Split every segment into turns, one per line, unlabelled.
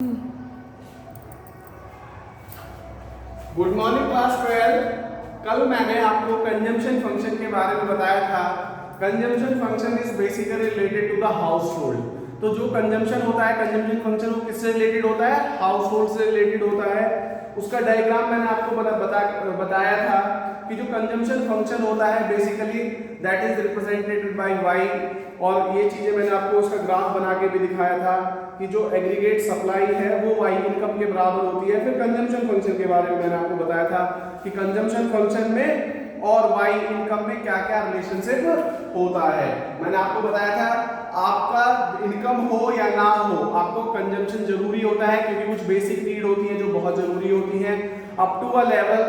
Good morning class 12। कल मैंने आपको कंजम्पशन फंक्शन के बारे में बताया था। Consumption function is basically related to the household. तो जो कंजम्पशन होता है, कंजम्पशन फंक्शन वो किससे रिलेटेड होता है? हाउस होल्ड से रिलेटेड होता है। उसका डायग्राम मैंने आपको बताया था कि जो कंजम्पशन फंक्शन होता है basically that is represented by Y, और ये चीजें मैंने आपको उसका ग्राफ बना के भी दिखाया था कि जो एग्रीगेट सप्लाई है वो वाई इनकम के बराबर होती है। फिर कंजम्पशन फंक्शन के बारे में मैंने आपको बताया था कि कंजम्पशन फंक्शन में और वाई इनकम में क्या क्या रिलेशनशिप होता है। मैंने आपको बताया था आपका इनकम हो या ना हो, आपको कंजम्पशन जरूरी होता है क्योंकि कुछ बेसिक नीड होती है जो बहुत जरूरी होती है। अप टू अ लेवल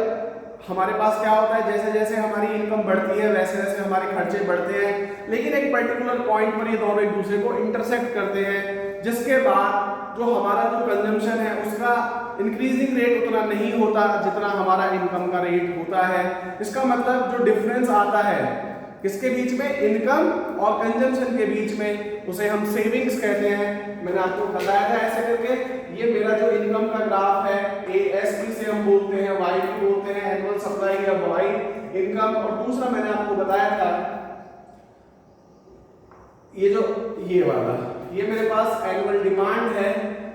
हमारे पास क्या होता है, जैसे जैसे हमारी इनकम बढ़ती है वैसे वैसे हमारे खर्चे बढ़ते हैं, लेकिन एक पर्टिकुलर पॉइंट पर ये दोनों एक दूसरे को इंटरसेक्ट करते हैं, जिसके बाद जो हमारा जो कंजम्पशन है उसका इंक्रीजिंग रेट उतना नहीं होता जितना हमारा इनकम का रेट होता है। इसका मतलब जो डिफरेंस आता है किसके बीच में, इनकम और कंजम्पशन के बीच में, उसे हम सेविंग्स कहते हैं। मैंने आपको बताया था ऐसे करके, ये मेरा जो इनकम का ग्राफ है ASP से हम बोलते हैं, वाई भी बोलते हैं, एनुअल सप्लाई या वाई इनकम। और दूसरा मैंने आपको बताया था ये वाला, ये मेरे पास एनुअल डिमांड है।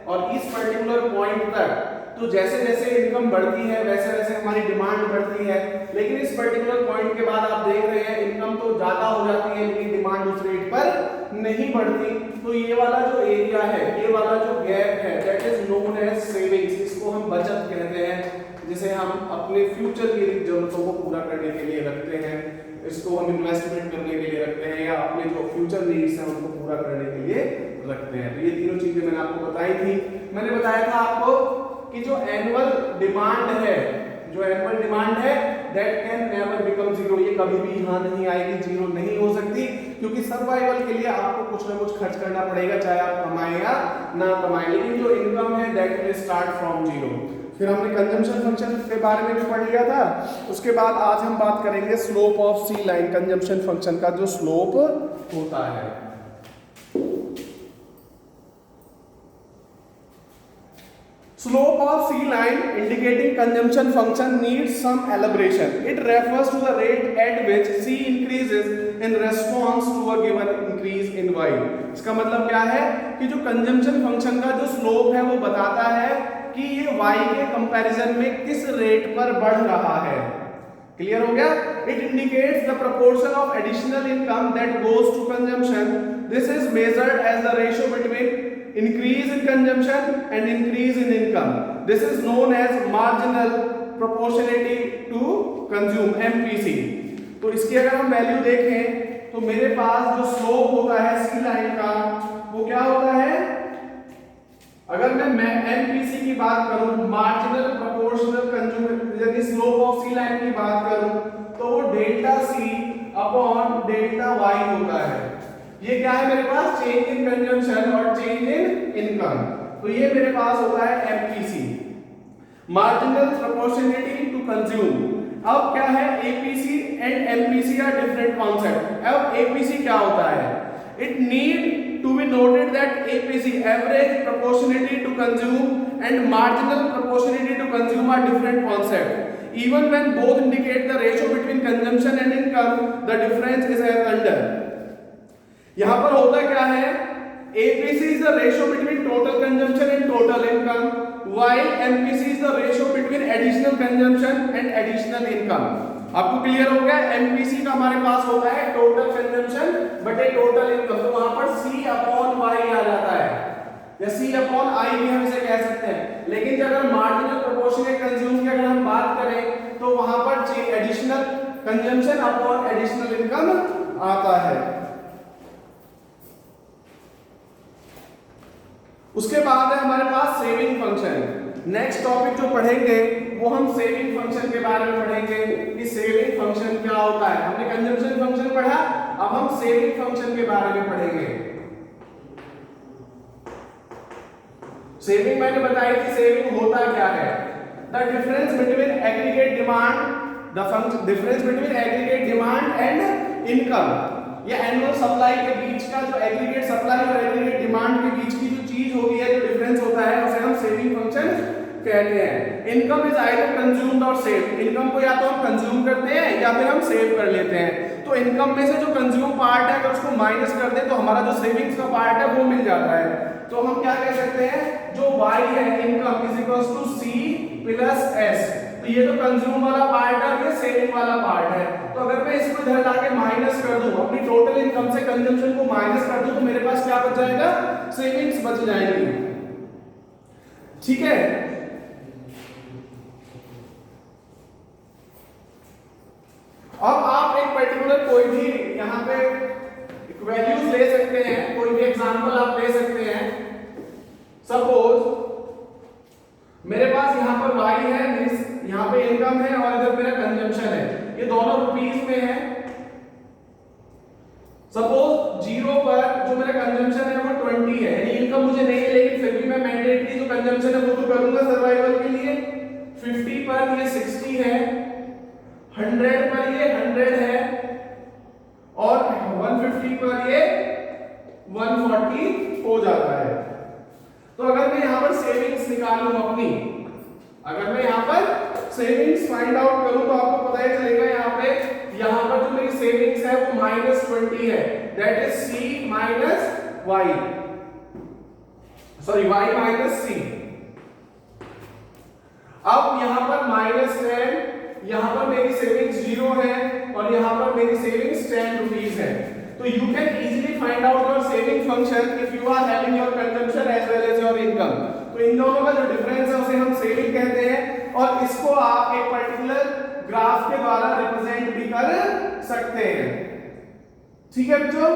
और इस पर्टिकुलर पॉइंट तक तो जैसे जैसे इनकम बढ़ती है वैसे वैसे हमारी डिमांड बढ़ती है, लेकिन इस पर्टिकुलर पॉइंट के बाद आप देख रहे हैं इनकम तो ज्यादा हो जाती है लेकिन डिमांड उस रेट पर नहीं बढ़ती। तो ये वाला जो एरिया है, ये वाला जो गैप है, that is known as savings. इसको हम बचत कहते हैं, जिसे हम अपने फ्यूचर की जरूरतों को पूरा करने के लिए रखते हैं। इसको हम इन्वेस्टमेंट करने के लिए रखते हैं या अपने जो फ्यूचर नीड्स हैं उनको पूरा करने के लिए रखते हैं। तो ये तीनों चीजें मैंने आपको बताई थी। मैंने बताया था आपको कि जो एनुअल डिमांड है, that can never become zero. ये कभी भी यहां नहीं आएगी, जीरो नहीं हो सकती, क्योंकि सर्वाइवल के लिए आपको कुछ ना कुछ खर्च करना पड़ेगा, चाहे आप कमाएं या ना कमाएं। लेकिन जो इनकम है that will start from zero. फिर हमने कंजम्पशन फंक्शन के बारे में भी पढ़ लिया था। उसके बाद आज हम बात करेंगे slope of C line, consumption function का जो स्लोप होता है। Slope of C line indicating consumption function needs some elaboration. It refers to the rate at which C increases in response to a given increase in Y. इसका मतलब क्या है कि जो consumption function का जो slope है वो बताता है कि ये Y के comparison में किस रेट पर बढ़ रहा है। क्लियर हो गया? It indicates the proportion of additional income that goes to consumption. This is measured as the ratio between increase in consumption and increase in income. This is known as marginal proportionality to consume, MPC. तो इसकी अगर हम value देखें तो मेरे पास जो slope होता है सी लाइन का वो क्या होता है, अगर मैं MPC की बात करूं, मार्जिनल प्रोपोर्शनल कंज्यूम, यदि स्लोप ऑफ सी लाइन की बात करूं तो वो delta C upon delta Y होता है। ये क्या है मेरे पास, चेंज इन कंजम्पशन और चेंज इन इनकम। तो ये मेरे पास होता है MPC, marginal proportionality to consume. अब क्या है, APC and MPC are different concept. अब APC क्या होता है, it need to be noted that APC, average proportionality to consume, and marginal proportionality to consume are different concept. Even when both indicate the ratio between consumption and income, the difference is as under. यहां पर होता क्या है, APC is the ratio between total consumption and total income, while MPC is the ratio between additional consumption and additional income. आपको clear हो गया? MPC का हमारे पास होता है टोटल कंजम्पशन बटे टोटल इनकम, तो वहां पर C अपॉन Y आ जाता है या C अपॉन I भी हम इसे कह सकते हैं। लेकिन जब अगर मार्जिनल प्रोपोर्शनल कंज्यूम की अगर हम बात करें तो वहां पर additional consumption upon additional income आता है। उसके बाद है हमारे पास सेविंग फंक्शन। नेक्स्ट टॉपिक जो पढ़ेंगे वो हम सेविंग फंक्शन के बारे में पढ़ेंगे कि सेविंग फंक्शन क्या होता है। हमने कंजम्पशन फंक्शन पढ़ा, अब हम सेविंग फंक्शन के बारे में पढ़ेंगे। सेविंग मैंने बताई थी, सेविंग होता क्या है, the difference between aggregate demand and income. ये एनुअल सप्लाई के बीच का जो एग्रीगेट सप्लाई और एग्रीगेट डिमांड के बीच की जो चीज होगी है, जो डिफरेंस होता है, उसे हम कहते हैं। इनकम इज आइदर कंज्यूम्ड और सेव्ड, इनकम को या तो हम कंज्यूम करते हैं या फिर हम सेव कर लेते हैं। तो इनकम में से जो कंज्यूम पार्ट है अगर उसको माइनस कर दे तो हमारा जो सेविंग्स का पार्ट है वो मिल जाता है। तो हम क्या कह सकते हैं, जो y है income is equals to c plus s। तो ये तो कंज्यूम वाला पार्ट है और ये सेविंग वाला पार्ट है। तो अगर मैं इसको इधर लाके माइनस कर दूं, अपनी टोटल इनकम से कंजम्पशन को माइनस कर दूं, तो मेरे पास क्या बच जाएगा, सेविंग्स बच जाएंगी। ठीक है, अब आप एक पर्टिकुलर कोई भी यहाँ पे वैल्यूज ले सकते हैं, कोई भी एग्जांपल आप ले सकते हैं। सपोज मेरे पास यहाँ पर y है, यहाँ पे इनकम है और इधर मेरा कंजम्पशन है, ये दोनों रुपीस में है। सपोज 0 पर जो मेरा कंजम्पशन है वो 20 है, यानी इनकम मुझे नहीं है लेकिन फिर भी मैं मैंडेटरी जो कंजम्पशन है वो तो करूंगा सर्वाइवल के लिए। 50 पर ये 60 है, 100 पर ये 100 है और 150 पर ये 140 हो जाता है। तो अगर मैं यहाँ पर सेविंग्स निकालूं अपनी, अगर मैं यहाँ पर सेविंग्स फाइंड आउट करूं तो आपको पता ही चलेगा यहाँ पर जो मेरी सेविंग्स है वो -20 है, that is c minus y, sorry y minus c। अब यहाँ पर -10, यहाँ पर मेरी सेविंग्स 0 है और यहाँ पर मेरी सेविंग्स 10 रुपीस है। तो you can easily find out your saving function if you are having your consumption as well as your income। तो इन दोनों का जो डिफरेंस है उसे हम सेविंग कहते हैं और इसको आप एक पर्टिकुलर ग्राफ के द्वारा रिप्रेजेंट भी कर सकते हैं। ठीक है बच्चों,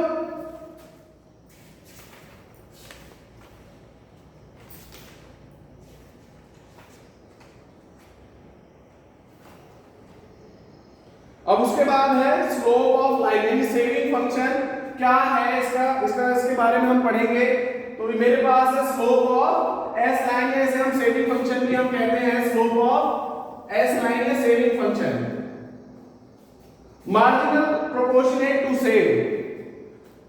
अब उसके बाद है स्लोप ऑफ लाइन, यानी सेविंग फंक्शन क्या है इसके बारे में हम पढ़ेंगे। तो मेरे पास है स्लोप ऑफ एस लाइन है, इसे हम सेविंग फंक्शन भी हम कहते हैं। स्लोप ऑफ एस लाइन है saving function. Marginal proportionate to save,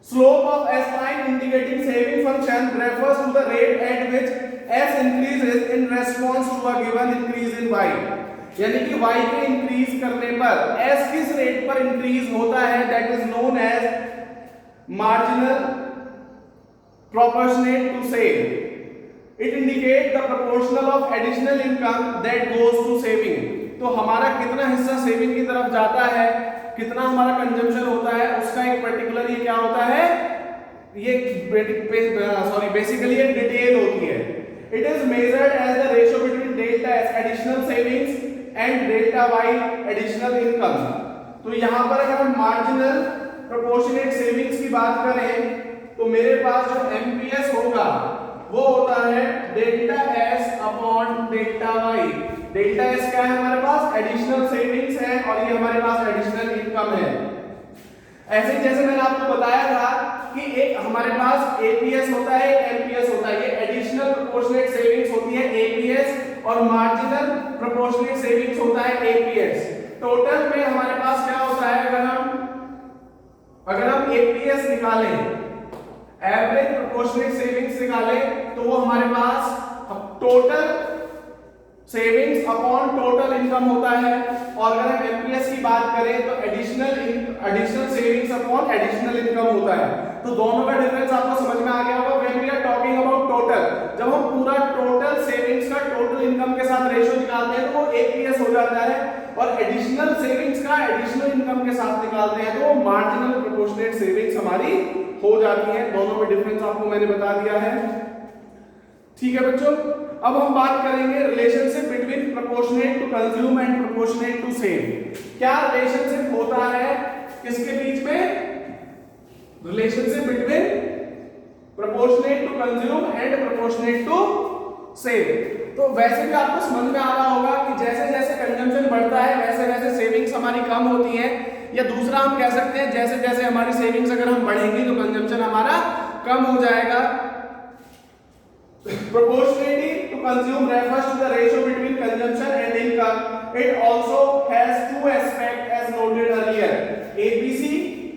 slope of S line indicating saving function refers to the rate at which S increases in response to a given increase in Y, यानी कि y के increase करने पर s किस rate पर increase होता है, that is known as marginal proportionate to save. It indicate the proportional of additional income that goes to saving. तो हमारा कितना हिस्सा सेविंग की तरफ जाता है, कितना हमारा कंजम्पशन होता है, उसका एक पर्टिकुलर ये क्या होता है, ये बेसिकली एक डिटेल होती है। It is measured as the ratio between delta S additional savings and delta Y additional income. तो यहां पर अगर हम मार्जिनल प्रोपोर्शनेट सेविंग्स की बात करें तो मेरे पास जो एमपीएस होगा वो होता है delta S upon delta Y. Delta S क्या है हमारे पास, एडिशनल सेविंग्स है और ये हमारे पास एडिशनल इनकम है। ऐसे जैसे मैंने आपको बताया था कि एक हमारे पास एपीएस होता है, एक एमपीएस होता है। ये एडिशनल प्रोपोर्शनेट सेविंग्स होती है एपीएस और मार्जिनल प्रोपोर्शनेट सेविंग्स होता है एपीएस। टोटल में हमारे पास क्या होता है, अगर हम एपीएस निकालें, एवरेज प्रोपोर्शनेट सेविंग्स निकालें, तो वो हमारे पास total savings upon total income होता है। और अगर हम एमपीएस की बात करें तो additional savings upon additional income होता है। तो दोनों का डिफरेंस आपको समझ में आ गया होगा। When we are talking about total, जब हम पूरा टोटल सेविंग्स का टोटल इनकम के साथ रेशियो निकालते हैं तो वो एपीएस हो जाता है, और एडिशनल सेविंग्स का एडिशनल इनकम के साथ निकालते हैं तो वो मार्जिनल प्रोपोर्शनेट सेविंग्स हमारी हो जाती है। दोनों में डिफरेंस आपको मैंने बता दिया है। ठीक है बच्चों, अब हम बात करेंगे relationship between proportionate to consume and proportionate to save. क्या रिलेशनशिप होता है किसके बीच में, relationship between proportionate to consume and proportionate to save. तो वैसे भी आपको समझ में आ रहा होगा कि जैसे जैसे कंजम्पशन बढ़ता है वैसे वैसे सेविंग्स हमारी कम होती है, या दूसरा हम कह सकते हैं जैसे जैसे हमारी सेविंग्स अगर हम बढ़ेंगी तो कंजम्पशन हमारा कम हो जाएगा। Proportionality to consume refers to the ratio between consumption and income. It also has two aspects as noted earlier. ABC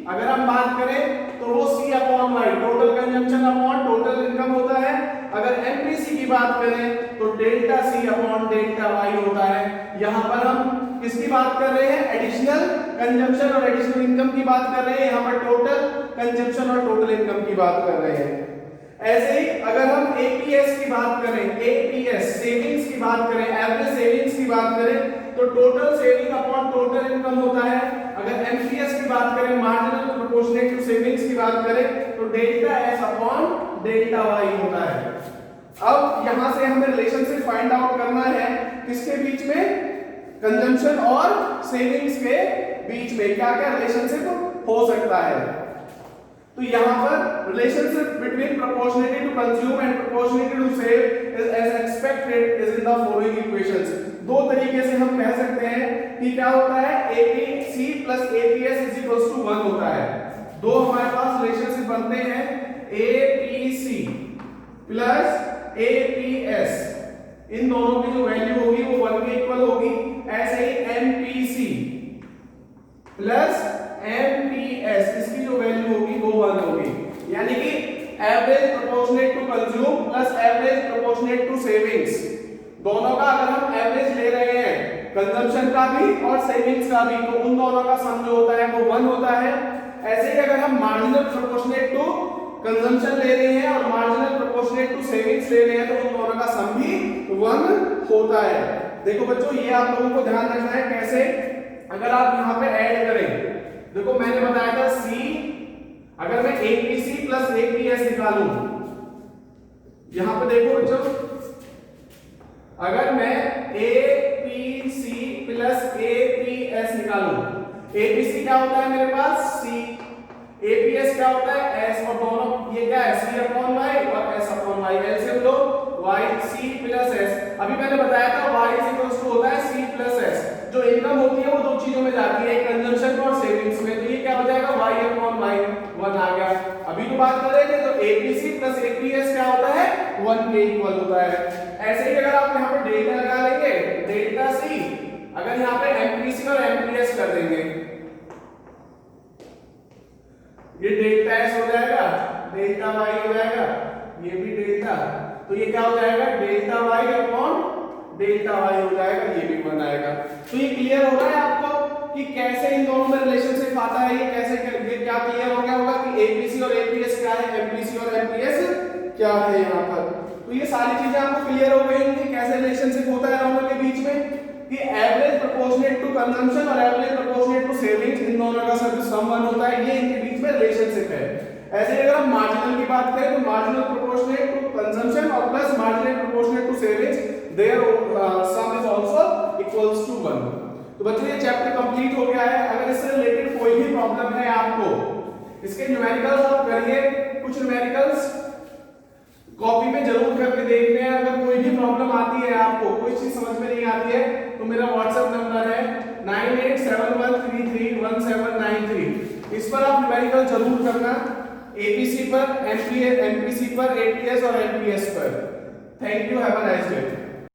अगर हम बात करें तो वो C upon Y total consumption upon total income होता है। अगर एमपीसी की बात करें तो delta C upon delta Y होता है। यहां पर हम किसकी बात कर रहे हैं, एडिशनल कंजम्पशन और एडिशनल इनकम की बात कर रहे हैं, यहां पर टोटल कंजम्पशन और टोटल इनकम की बात कर रहे हैं। ऐसे ही अगर हम एपीएस की बात करें, एपीएस सेविंग्स की बात करें, एवरेज सेविंग्स की बात करें तो total saving upon total income होता है। अगर एमपीएस की बात करें, मार्जिनल प्रोपोर्शनेट टू सेविंग्स की बात करें तो delta S upon delta Y होता है। अब यहां से हमें रिलेशनशिप फाइंड आउट करना है किसके बीच में, कंजम्पशन और सेविंग्स के बीच में क्या क्या रिलेशनशिप हो सकता है। तो यहां पर relationship between proportionately to consume and proportionately to save is as expected is in the following equations. दो तरीके से हम कह सकते हैं कि क्या होता है, APC plus APS is equals to 1 होता है। दो हमारे पास रिलेशनशिप बनते हैं, एपीसी प्लस एपीएस, इन दोनों की जो वैल्यू होगी वो 1 के इक्वल होगी। ऐसे ही एमपीसी प्लस एमपीएस, इसकी जो वैल्यू होगी वो 1 होगी। यानी कि average proportionate to consume plus average proportionate to savings, दोनों का अगर हम एवरेज ले रहे हैं, कंजम्पशन का भी और सेविंग्स का भी, तो उन दोनों का सम जो होता है वो 1 होता है। ऐसे ही अगर हम मार्जिनल प्रोपोर्शनेट टू कंजम्पशन ले रहे हैं और मार्जिनल प्रोपोर्शनेट टू सेविंग्स ले रहे हैं तो उन दोनों का सम भी 1 होता है। देखो बच्चों, ये आप लोगों को ध्यान रखना है कैसे, अगर आप यहां पे ऐड करें, देखो मैंने बताया था C, अगर मैं APC प्लस APS निकालूं, यहां पे देखो बच्चों, अगर मैं APC प्लस APS निकालूं, APC क्या होता है मेरे पास C, APS क्या होता है S, और दोनों ये क्या है C अपॉन Y और S अपॉन Y, एलसीएम लो Y C प्लस S। अभी मैंने बताया था Y इज इक्वल टू होता है C प्लस S। जो इनकम होती है वो दो चीजों में जाती है, कंजम्पशन और सेविंग्स में, तो ये क्या हो जाएगा Y अपॉन Y 1 आ गया। अभी तो बात कर रहे थे तो APC प्लस APS क्या होता है 1 के इक्वल होता है। ऐसे ही अगर आप यहाँ पे डेल्टा लगा लेंगे, डेल्टा C, अगर यहाँ पे MPC और MPS कर देंगे, ये डेल्टा S हो जाएगा, डेल्टा Y हो जाएगा, ये भी डेल्टा, तो ये क्या हो जाएगा delta Y upon delta Y हो जाएगा, ये भी 1 आएगा। तो ये क्लियर हो रहा है आपको कि कैसे इन दोनों में रिलेशनशिप आता है, ये कैसे ये क्या क्लियर हो गया होगा कि एपीसी और एपीएस क्या है, एमपीसी और एमपीएस क्या है यहाँ पर। तो ये सारी चीजें आपको क्लियर हो गई होंगी कैसे रिलेशनशिप होता है दोनों के बीच में, कि एवरेज प्रोपोर्शनेट टू कंजम्पशन और एवरेज प्रोपोर्शनेट टू सेविंग्स, इन दोनों का सम 1 होता है, ये इनके बीच में रिलेशनशिप है। ऐसे अगर हम मार्जिनल की बात करें तो मार्जिनल प्रोपोर्शनेट टू कंजम्पशन और plus marginal proportionate to savings, their sum is also equals to 1। तो बच्चों ये चैप्टर कंप्लीट हो गया है। अगर इससे रिलेटेड कोई भी प्रॉब्लम है आपको, इसके न्यूमेरिकल्स आप करिए, कुछ न्यूमेरिकल्स कॉपी में जरूर करके देखने हैं। अगर कोई भी प्रॉब्लम आती है आपको, कोई चीज समझ में नहीं आती है, तो मेरा व्हाट्सएप नंबर है 9871331793, इस पर आप न्यूमेरिकल जरूर करना, एपीसी पर, एमपीसी पर, एपीएस और एमपीएस पर। Thank you, have a nice day.